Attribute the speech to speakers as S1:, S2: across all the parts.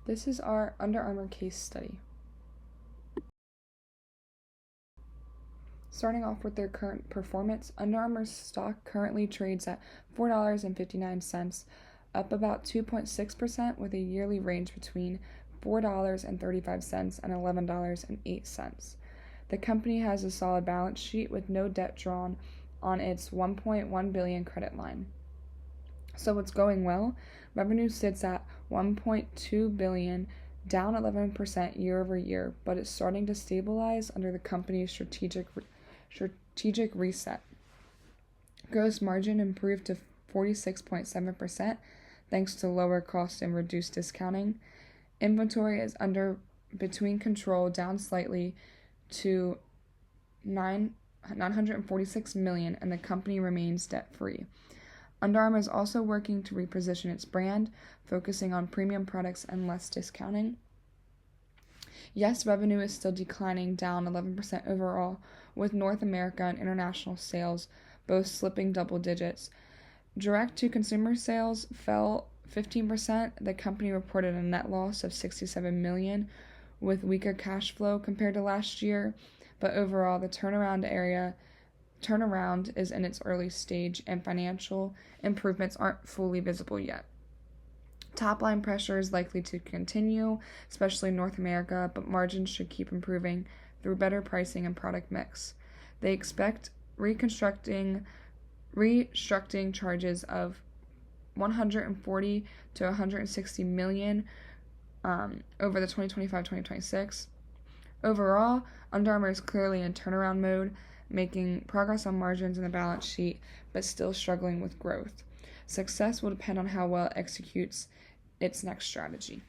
S1: This is our Under Armour case study. Starting off with their current performance, Under Armour's stock currently trades at $4.59, up about 2.6%, with a yearly range between $4.35 and $11.08. The company has a solid balance sheet with no debt drawn on its $1.1 billion credit line. So what's going well? Revenue sits at $1.2 billion, down 11% year over year, but it's starting to stabilize under the company's strategic reset. Gross margin improved to 46.7% thanks to lower cost and reduced discounting. Inventory is between control, down slightly to $946 million, and the company remains debt-free. Under Armour is also working to reposition its brand, focusing on premium products and less discounting. Yes, revenue is still declining, down 11% overall, with North America and international sales both slipping double digits. Direct-to-consumer sales fell 15%. The company reported a net loss of $67 million, with weaker cash flow compared to last year, but overall the turnaround is in its early stage and financial improvements aren't fully visible yet. Top-line pressure is likely to continue, especially in North America, but margins should keep improving through better pricing and product mix. They expect restructuring charges of $140 to $160 million over the 2025-2026. Overall, Under Armour is clearly in turnaround mode, making progress on margins in the balance sheet, but still struggling with growth. Success will depend on how well it executes its next strategy.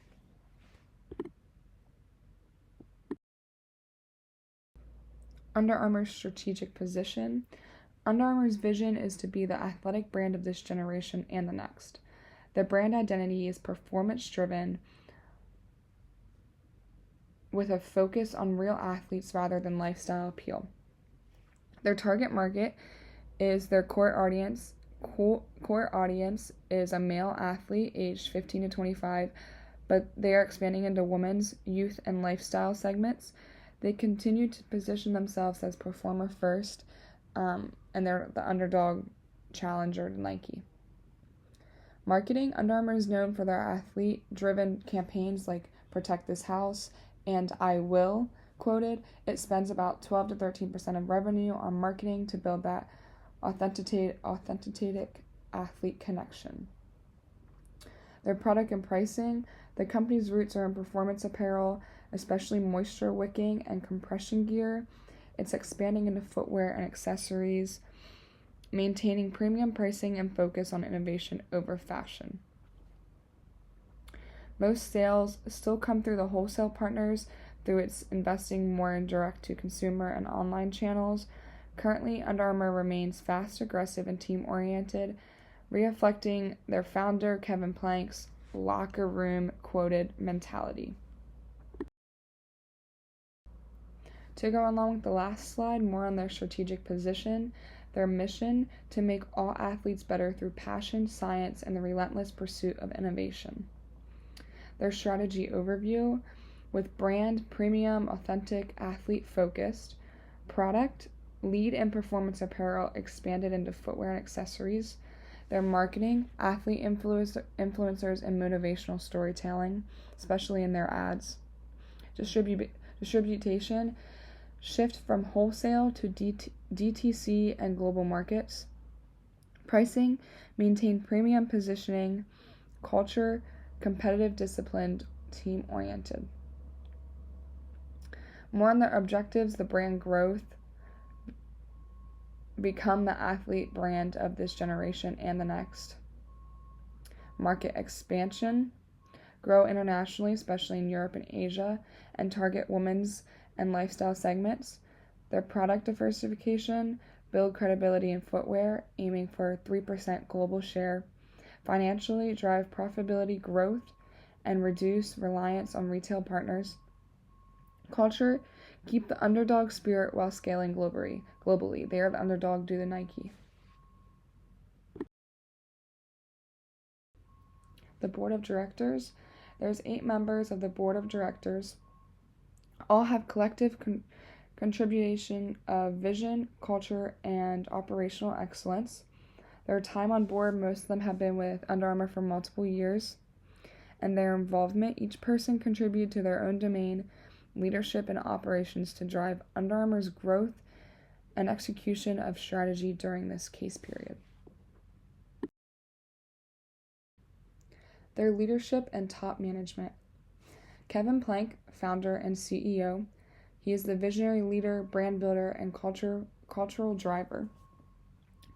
S1: Under Armour's strategic position. Under Armour's vision is to be the athletic brand of this generation and the next. The brand identity is performance-driven, with a focus on real athletes rather than lifestyle appeal. Their target market is their core audience is a male athlete aged 15 to 25, but they are expanding into women's, youth, and lifestyle segments. They continue to position themselves as performer first, and they're the underdog challenger to Nike. Marketing. Under Armour is known for their athlete-driven campaigns like Protect This House and I Will, quoted. It spends about 12 to 13% of revenue on marketing to build that authentic athlete connection. Their product and pricing. The company's roots are in performance apparel, especially moisture wicking and compression gear. It's expanding into footwear and accessories, maintaining premium pricing and focus on innovation over fashion. Most sales still come through the wholesale partners through its investing more in direct-to-consumer and online channels. Currently, Under Armour remains fast, aggressive, and team-oriented, reflecting their founder Kevin Plank's locker room quoted mentality. To go along with the last slide, more on their strategic position. Their mission to make all athletes better through passion, science, and the relentless pursuit of innovation. Their strategy overview, with brand, premium, authentic, athlete-focused. Product, lead in performance apparel expanded into footwear and accessories. Their marketing, athlete influencers and motivational storytelling, especially in their ads. Distribution, shift from wholesale to DTC and global markets. Pricing, maintain premium positioning. Culture, competitive, disciplined, team-oriented. More on their objectives. The brand growth, become the athlete brand of this generation and the next. Market expansion, grow internationally, especially in Europe and Asia, and target women's and lifestyle segments. Their product diversification, build credibility in footwear, aiming for 3% global share. Financially, drive profitability growth and reduce reliance on retail partners. Culture, keep the underdog spirit while scaling globally. They are the underdog due to Nike. The board of directors. There's 8 members of the board of directors. All have collective contribution of vision, culture, and operational excellence. Their time on board, most of them have been with Under Armour for multiple years, and their involvement, each person contributed to their own domain, leadership, and operations to drive Under Armour's growth and execution of strategy during this case period. Their leadership and top management. Kevin Plank, founder and CEO. He is the visionary leader, brand builder, and cultural driver.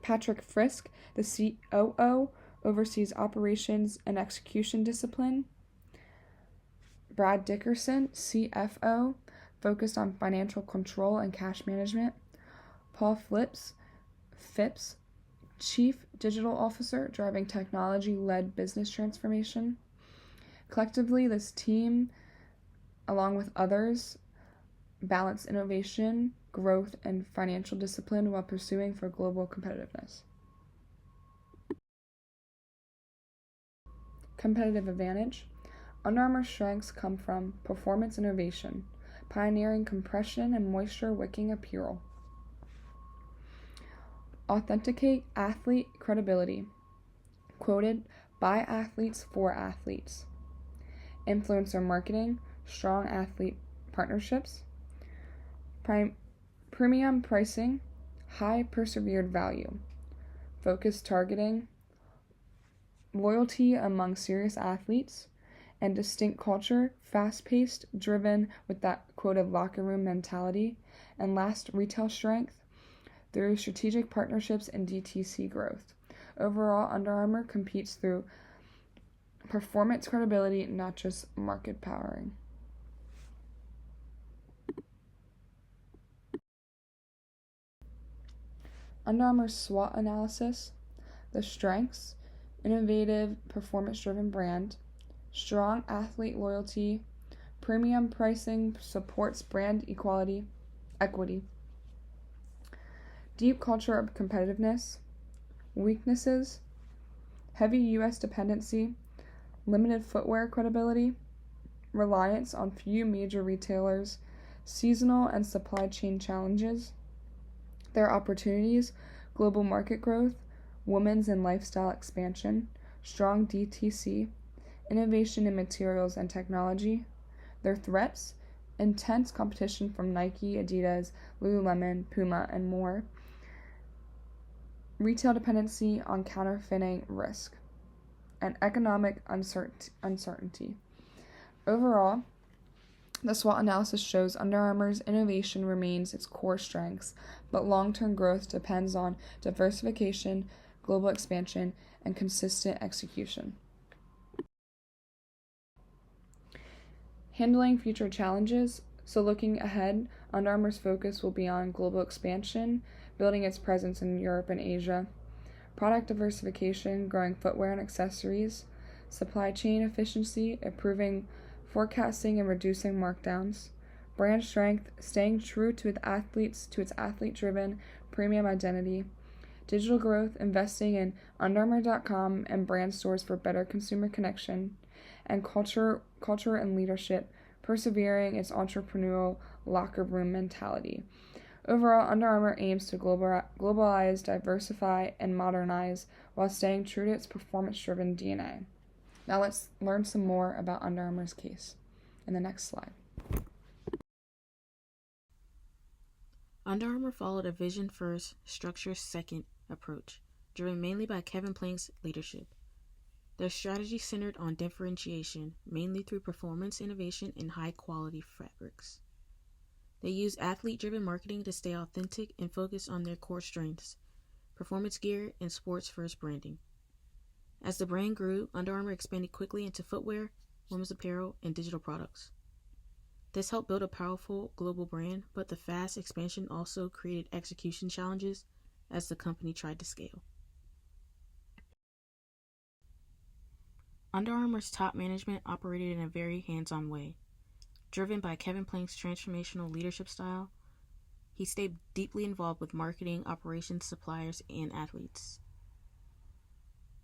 S1: Patrick Frisk, the COO, oversees operations and execution discipline. Brad Dickerson, CFO, focused on financial control and cash management. Paul Phipps, Chief Digital Officer, driving technology-led business transformation. Collectively, this team, along with others, balance innovation, growth, and financial discipline while pursuing for global competitiveness. Competitive advantage. Under Armour's strengths come from performance innovation, pioneering compression and moisture wicking apparel. Authenticate athlete credibility, quoted by athletes for athletes. Influencer marketing, strong athlete partnerships. Premium pricing, high persevered value. Focused targeting, loyalty among serious athletes, and distinct culture, fast-paced, driven with that quoted locker room mentality. And last, retail strength, through strategic partnerships and DTC growth. Overall, Under Armour competes through performance credibility, not just market powering. Under Armour's SWOT analysis. The strengths: innovative, performance-driven brand, strong athlete loyalty, premium pricing supports brand equity, deep culture of competitiveness. Weaknesses: heavy U.S. dependency, limited footwear credibility, reliance on few major retailers, seasonal and supply chain challenges. Their opportunities: global market growth, women's and lifestyle expansion, strong DTC, innovation in materials and technology. Their threats: intense competition from Nike, Adidas, Lululemon, Puma, and more. Retail dependency on counterfeiting risk, and economic uncertainty. Overall, the SWOT analysis shows Under Armour's innovation remains its core strengths, but long-term growth depends on diversification, global expansion, and consistent execution. Handling future challenges. So looking ahead, Under Armour's focus will be on global expansion, building its presence in Europe and Asia, product diversification, growing footwear and accessories, supply chain efficiency, improving forecasting and reducing markdowns, brand strength, staying true to its athlete-driven premium identity, digital growth, investing in UnderArmour.com and brand stores for better consumer connection, and culture and leadership, persevering its entrepreneurial locker room mentality. Overall, Under Armour aims to globalize, diversify, and modernize while staying true to its performance-driven DNA. Now let's learn some more about Under Armour's case in the next slide.
S2: Under Armour followed a vision-first, structure-second approach, driven mainly by Kevin Plank's leadership. Their strategy centered on differentiation, mainly through performance innovation and high-quality fabrics. They used athlete-driven marketing to stay authentic and focus on their core strengths, performance gear, and sports-first branding. As the brand grew, Under Armour expanded quickly into footwear, women's apparel, and digital products. This helped build a powerful global brand, but the fast expansion also created execution challenges as the company tried to scale. Under Armour's top management operated in a very hands-on way. Driven by Kevin Plank's transformational leadership style, he stayed deeply involved with marketing, operations, suppliers, and athletes.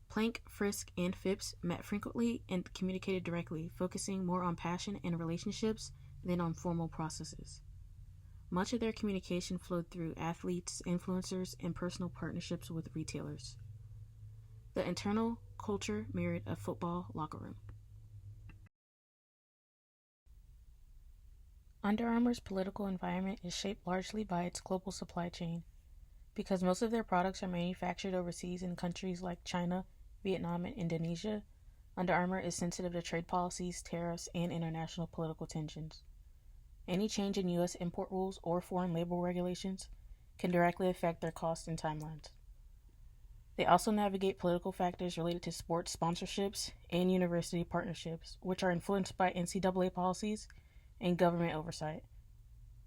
S2: Plank, Frisk, and Phipps met frequently and communicated directly, focusing more on passion and relationships than on formal processes. Much of their communication flowed through athletes, influencers, and personal partnerships with retailers. The internal culture mirrored a football locker room. Under Armour's political environment is shaped largely by its global supply chain. Because most of their products are manufactured overseas in countries like China, Vietnam, and Indonesia, Under Armour is sensitive to trade policies, tariffs, and international political tensions. Any change in U.S. import rules or foreign labor regulations can directly affect their costs and timelines. They also navigate political factors related to sports sponsorships and university partnerships, which are influenced by NCAA policies and government oversight.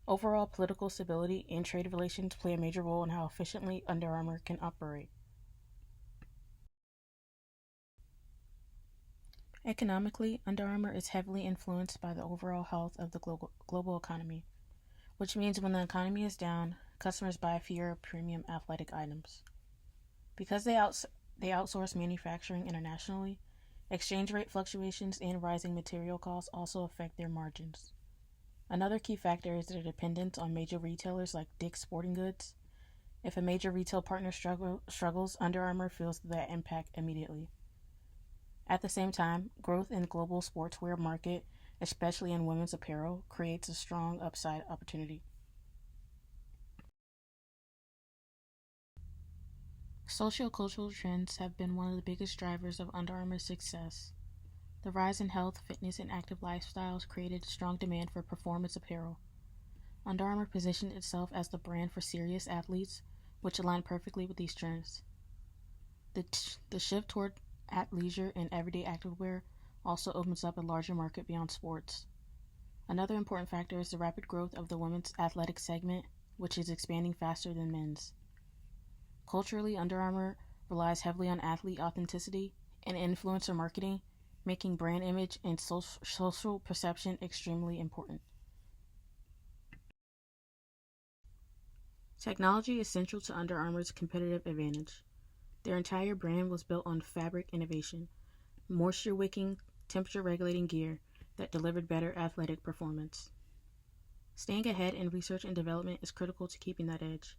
S2: Overall, political stability and trade relations play a major role in how efficiently Under Armour can operate. Economically, Under Armour is heavily influenced by the overall health of the global economy, which means when the economy is down, customers buy fewer premium athletic items. Because they outsource manufacturing internationally, exchange rate fluctuations and rising material costs also affect their margins. Another key factor is their dependence on major retailers like Dick's Sporting Goods. If a major retail partner struggles, Under Armour feels that impact immediately. At the same time, growth in the global sportswear market, especially in women's apparel, creates a strong upside opportunity. Sociocultural trends have been one of the biggest drivers of Under Armour's success. The rise in health, fitness, and active lifestyles created strong demand for performance apparel. Under Armour positioned itself as the brand for serious athletes, which aligned perfectly with these trends. The shift toward athleisure and everyday activewear also opens up a larger market beyond sports. Another important factor is the rapid growth of the women's athletic segment, which is expanding faster than men's. Culturally, Under Armour relies heavily on athlete authenticity and influencer marketing, making brand image and social perception extremely important. Technology is central to Under Armour's competitive advantage. Their entire brand was built on fabric innovation, moisture-wicking, temperature-regulating gear that delivered better athletic performance. Staying ahead in research and development is critical to keeping that edge.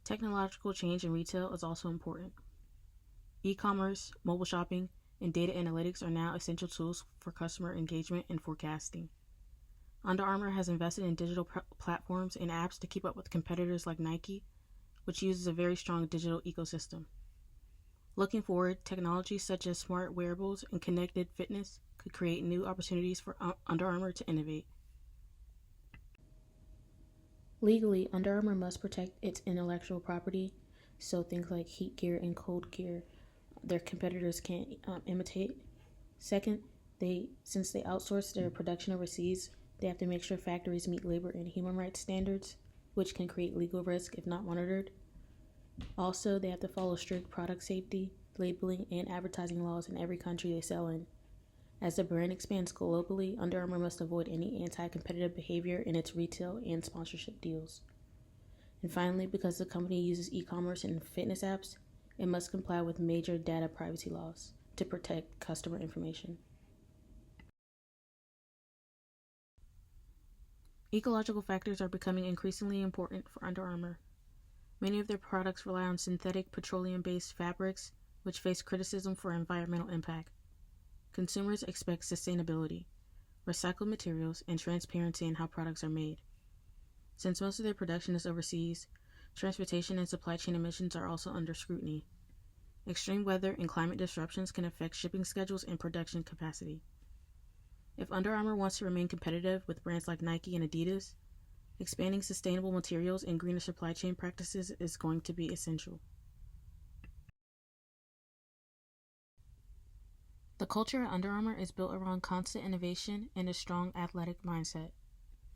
S2: Technological change in retail is also important. E-commerce, mobile shopping, and data analytics are now essential tools for customer engagement and forecasting. Under Armour has invested in digital platforms and apps to keep up with competitors like Nike, which uses a very strong digital ecosystem. Looking forward, technologies such as smart wearables and connected fitness could create new opportunities for Under Armour to innovate. Legally, Under Armour must protect its intellectual property, so things like heat gear and cold gear their competitors can't imitate. Second, since they outsource their production overseas, they have to make sure factories meet labor and human rights standards, which can create legal risk if not monitored. Also, they have to follow strict product safety, labeling, and advertising laws in every country they sell in. As the brand expands globally, Under Armour must avoid any anti-competitive behavior in its retail and sponsorship deals. And finally, because the company uses e-commerce and fitness apps, it must comply with major data privacy laws to protect customer information. Ecological factors are becoming increasingly important for Under Armour. Many of their products rely on synthetic petroleum-based fabrics, which face criticism for environmental impact. Consumers expect sustainability, recycled materials, and transparency in how products are made. Since most of their production is overseas, transportation and supply chain emissions are also under scrutiny. Extreme weather and climate disruptions can affect shipping schedules and production capacity. If Under Armour wants to remain competitive with brands like Nike and Adidas, expanding sustainable materials and greener supply chain practices is going to be essential. The culture at Under Armour is built around constant innovation and a strong athletic mindset.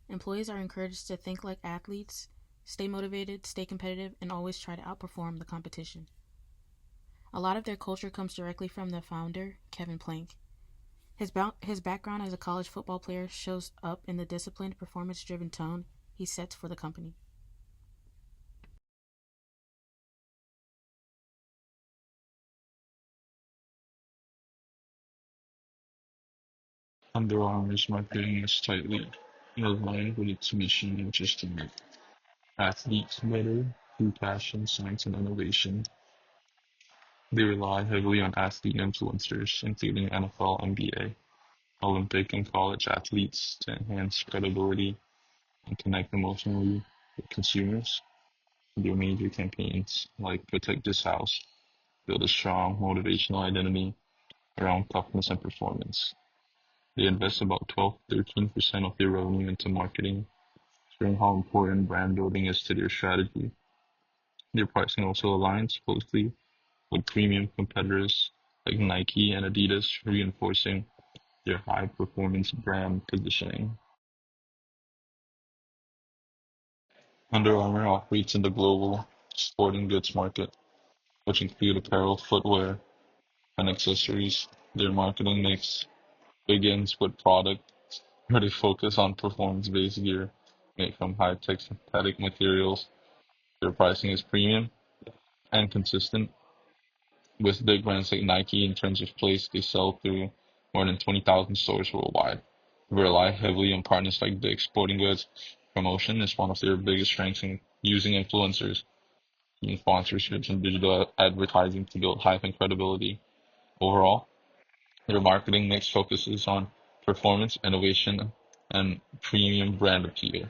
S2: Employees are encouraged to think like athletes, stay motivated, stay competitive, and always try to outperform the competition. A lot of their culture comes directly from the founder, Kevin Plank. His background as a college football player shows up in the disciplined, performance-driven tone he sets for the company.
S3: Under Armour's marketing is tightly aligned with its mission, which is to make athletes better through passion, science, and innovation. They rely heavily on athlete influencers, including NFL, NBA, Olympic, and college athletes, to enhance credibility and connect emotionally with consumers. Their major campaigns, like Protect This House, build a strong motivational identity around toughness and performance. They invest about 12 to 13% of their revenue into marketing, showing how important brand building is to their strategy. Their pricing also aligns closely with premium competitors like Nike and Adidas, reinforcing their high performance brand positioning. Under Armour operates in the global sporting goods market, which include apparel, footwear, and accessories. Their marketing mix begins with product where they focus on performance-based gear made from high-tech synthetic materials. Their pricing is premium and consistent with big brands like Nike in terms of place. They sell through more than 20,000 stores worldwide. They rely heavily on partners like Dick's Sporting Goods. Promotion is one of their biggest strengths in using influencers, in sponsorships, and digital advertising to build hype and credibility. Overall, their marketing mix focuses on performance, innovation, and premium brand appeal.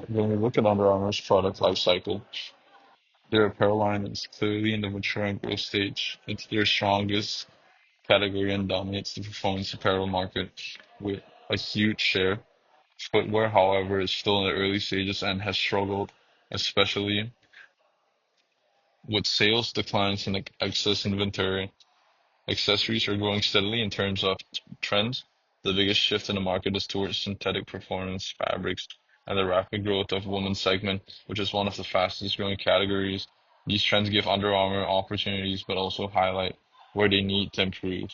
S3: When we look at Under Armour's product life cycle, their apparel line is clearly in the mature and growth stage. It's their strongest category and dominates the performance apparel market with a huge share. Footwear, however, is still in the early stages and has struggled, especially with sales declines and excess inventory. Accessories are growing steadily in terms of trends. The biggest shift in the market is towards synthetic performance fabrics and the rapid growth of women's segment, which is one of the fastest growing categories. These trends give Under Armour opportunities, but also highlight where they need to improve.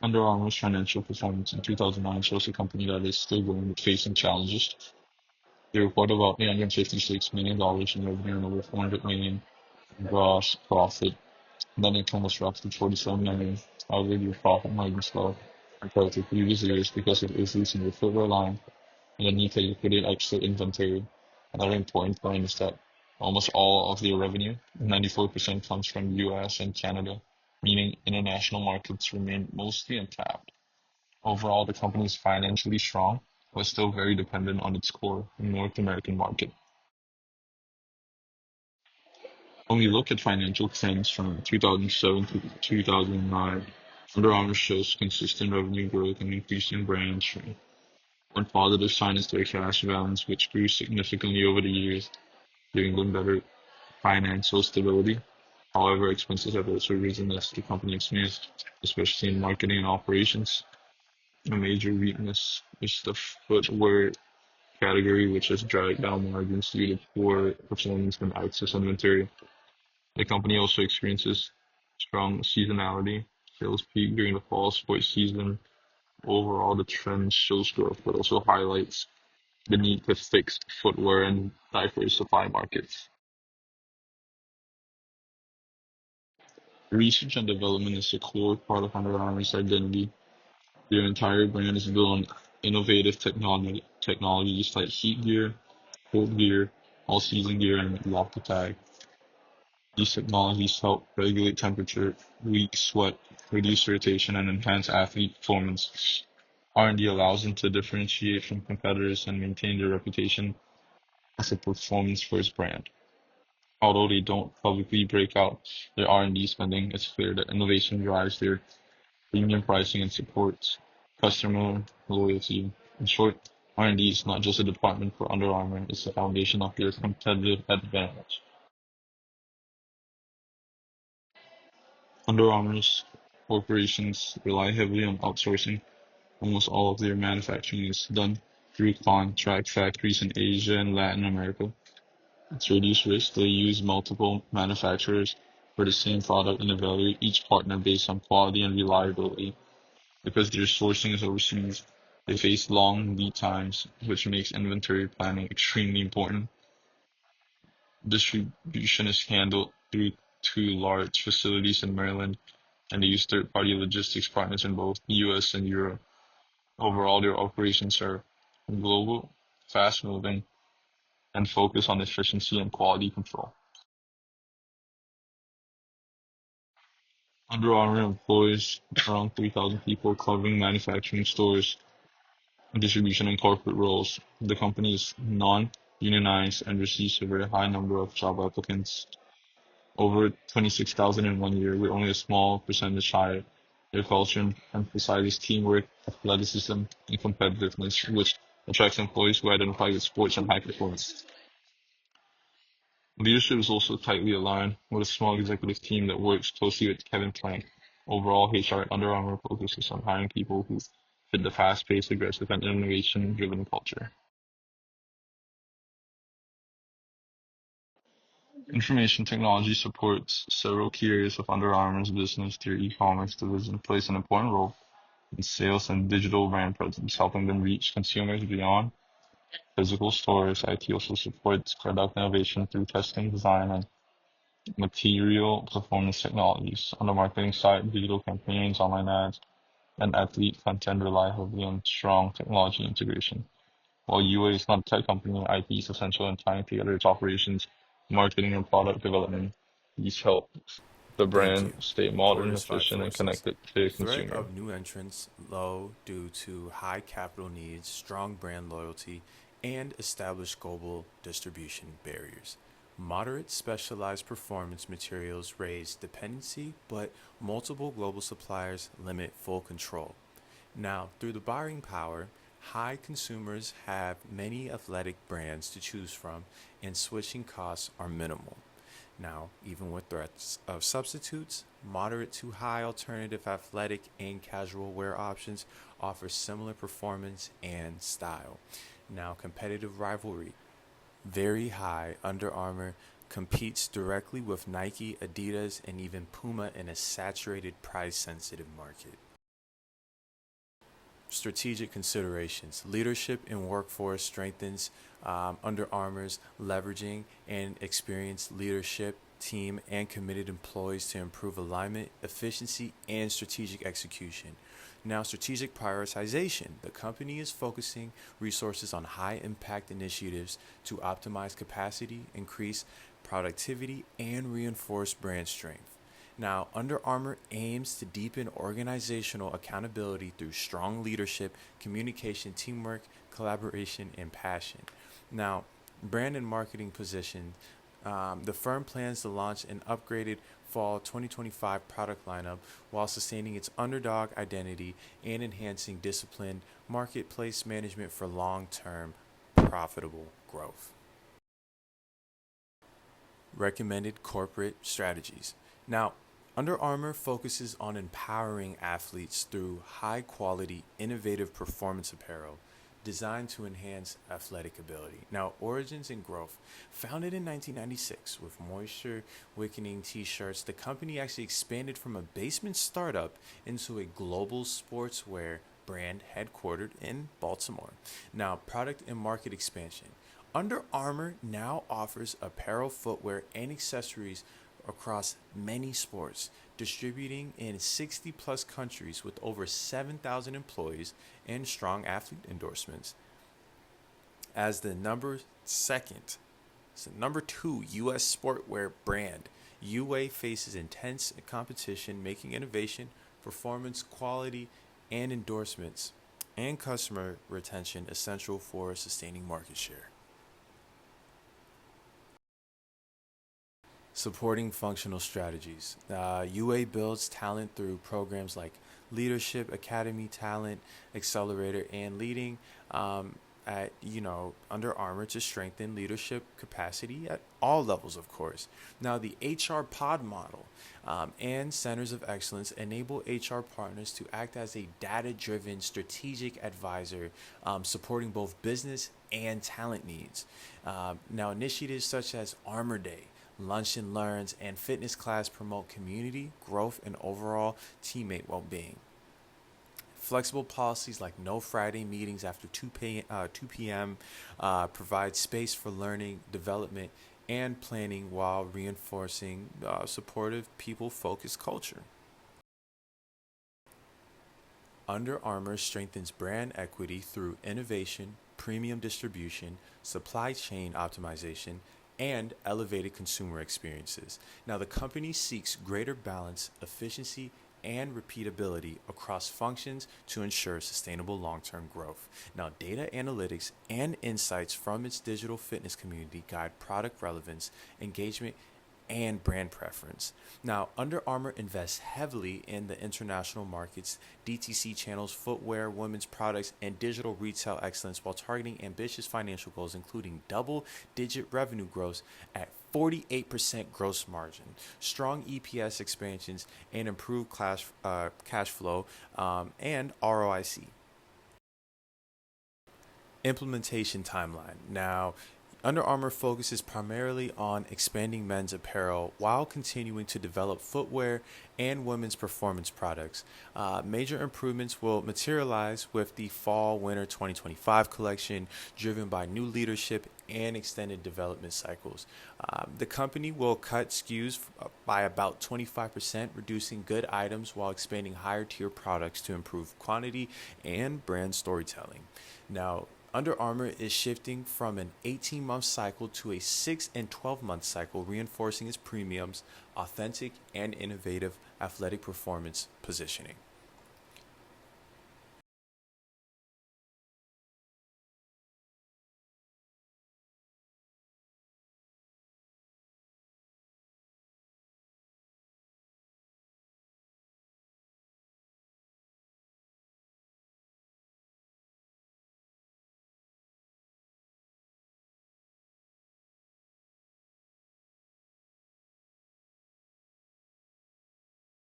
S3: Under Armour's financial performance in 2009 shows a company that is still growing but facing challenges. They report about $856 million in revenue and over 400 million in gross profit. Net income was roughly 47 million. However, their profit margins fell compared to previous years because of issues in their footwear line and the need to liquidate extra inventory. Another important point is that almost all of their revenue, 94%, comes from US and Canada, meaning international markets remain mostly untapped. Overall, the company is financially strong, but still very dependent on its core North American market. When we look at financial trends from 2007 to 2009, Under Armour shows consistent revenue growth and increasing brand strength. One positive sign is their cash balance, which grew significantly over the years, giving them better financial stability. However, expenses have also risen as the company expands, especially in marketing and operations. A major weakness is the footwear category, which has dragged down margins due to poor performance and excess inventory. The company also experiences strong seasonality. Sales peak during the fall sports season. Overall, the trend shows growth, but also highlights the need to fix footwear and diversify markets. Research and development is a core part of Under Armour's identity. Their entire brand is built on innovative technologies like heat gear, cold gear, all-season gear, and lock tag. These technologies help regulate temperature, weak sweat, reduce irritation, and enhance athlete performance. R&D allows them to differentiate from competitors and maintain their reputation as a performance-first brand. Although they don't publicly break out their R&D spending, it's clear that innovation drives their premium pricing and supports customer loyalty. In short, R&D is not just a department for Under Armour, it's the foundation of their competitive advantage. Under Armour's corporations rely heavily on outsourcing. Almost all of their manufacturing is done through contract factories in Asia and Latin America. To reduce risk, they use multiple manufacturers for the same product and evaluate each partner based on quality and reliability. Because their sourcing is overseas, they face long lead times, which makes inventory planning extremely important. Distribution is handled through two large facilities in Maryland, and they use third-party logistics partners in both the US and Europe. Overall, their operations are global, fast-moving, and focus on efficiency and quality control. Under Armour employs around 3,000 people, covering manufacturing, stores, distribution, and corporate roles. The company is non-unionized and receives a very high number of job applicants, over 26,000 in 1 year, with only a small percentage hired. Their culture emphasizes teamwork, athleticism, and competitiveness, which attracts employees who identify with sports and high performance. Leadership is also tightly aligned with a small executive team that works closely with Kevin Plank. Overall, HR at Under Armour focuses on hiring people who fit the fast-paced, aggressive, and innovation-driven culture. Information technology supports several key areas of Under Armour's business. Their e-commerce division plays an important role in sales and digital brand presence, helping them reach consumers beyond physical stores. IT also supports product innovation through testing, design, and material performance technologies. On the marketing side, digital campaigns, online ads, and athlete content rely heavily on strong technology integration. While UA is not a tech company, IT is essential in tying together its operations, marketing, and product development. These help the
S4: Thank
S3: brand
S4: you.
S3: stay
S4: Employer
S3: modern,
S4: Five
S3: efficient, and
S4: Forces.
S3: connected to the
S4: Threat
S3: consumer.
S4: of new entrants low due to high capital needs, strong brand loyalty, and established global distribution barriers. Moderate specialized performance materials raise dependency, but multiple global suppliers limit full control. Now, through the buying power, high consumers have many athletic brands to choose from, and switching costs are minimal. Now, even with threats of substitutes, moderate to high alternative athletic and casual wear options offer similar performance and style. Now, competitive rivalry, very high. Under Armour competes directly with Nike, Adidas, and even Puma in a saturated price sensitive market. Strategic considerations. Leadership in workforce strengthens Under Armour's leveraging and experienced leadership team and committed employees to improve alignment, efficiency, and strategic execution. Now, strategic prioritization. The company is focusing resources on high impact initiatives to optimize capacity, increase productivity, and reinforce brand strength. Now, Under Armour aims to deepen organizational accountability through strong leadership, communication, teamwork, collaboration, and passion. Now, brand and marketing position. The firm plans to launch an upgraded fall 2025 product lineup while sustaining its underdog identity and enhancing disciplined marketplace management for long term profitable growth. Recommended corporate strategies. Now, Under Armour focuses on empowering athletes through high quality, innovative performance apparel designed to enhance athletic ability. Now, origins and growth. Founded in 1996 with moisture wicking t shirts, the company actually expanded from a basement startup into a global sportswear brand headquartered in Baltimore. Now, product and market expansion. Under Armour now offers apparel, footwear, and accessories across many sports, distributing in 60 plus countries with over 7,000 employees and strong athlete endorsements. As the number two U.S. sportwear brand, UA faces intense competition, making innovation, performance, quality, and endorsements and customer retention essential for sustaining market share. Supporting functional strategies. UA builds talent through programs like Leadership Academy, Talent Accelerator, and Leading at Under Armour to strengthen leadership capacity at all levels, of course. Now, the HR pod model and centers of excellence enable HR partners to act as a data-driven strategic advisor, supporting both business and talent needs. Now, initiatives such as Armor Day, Lunch and Learns, and fitness class promote community growth and overall teammate well-being. Flexible policies like no Friday meetings after 2 p.m. Provide space for learning, development, and planning while reinforcing supportive, people focused culture. Under Armour strengthens brand equity through innovation, premium distribution, supply chain optimization, and elevated consumer experiences. Now, the company seeks greater balance, efficiency, and repeatability across functions to ensure sustainable long term growth. Now, data analytics and insights from its digital fitness community guide product relevance, engagement, and brand preference. Now, Under Armour invests heavily in the international markets, DTC channels, footwear, women's products, and digital retail excellence while targeting ambitious financial goals, including double digit revenue growth at 48% gross margin, strong EPS expansions, and improved cash flow and ROIC. Implementation timeline. Now, Under Armour focuses primarily on expanding men's apparel while continuing to develop footwear and women's performance products. Major improvements will materialize with the Fall Winter 2025 collection, driven by new leadership and extended development cycles. The company will cut SKUs by about 25%, reducing good items while expanding higher tier products to improve quantity and brand storytelling. Now, Under Armour is shifting from an 18-month cycle to a 6 and 12-month cycle, reinforcing its premiums, authentic, and innovative athletic performance positioning.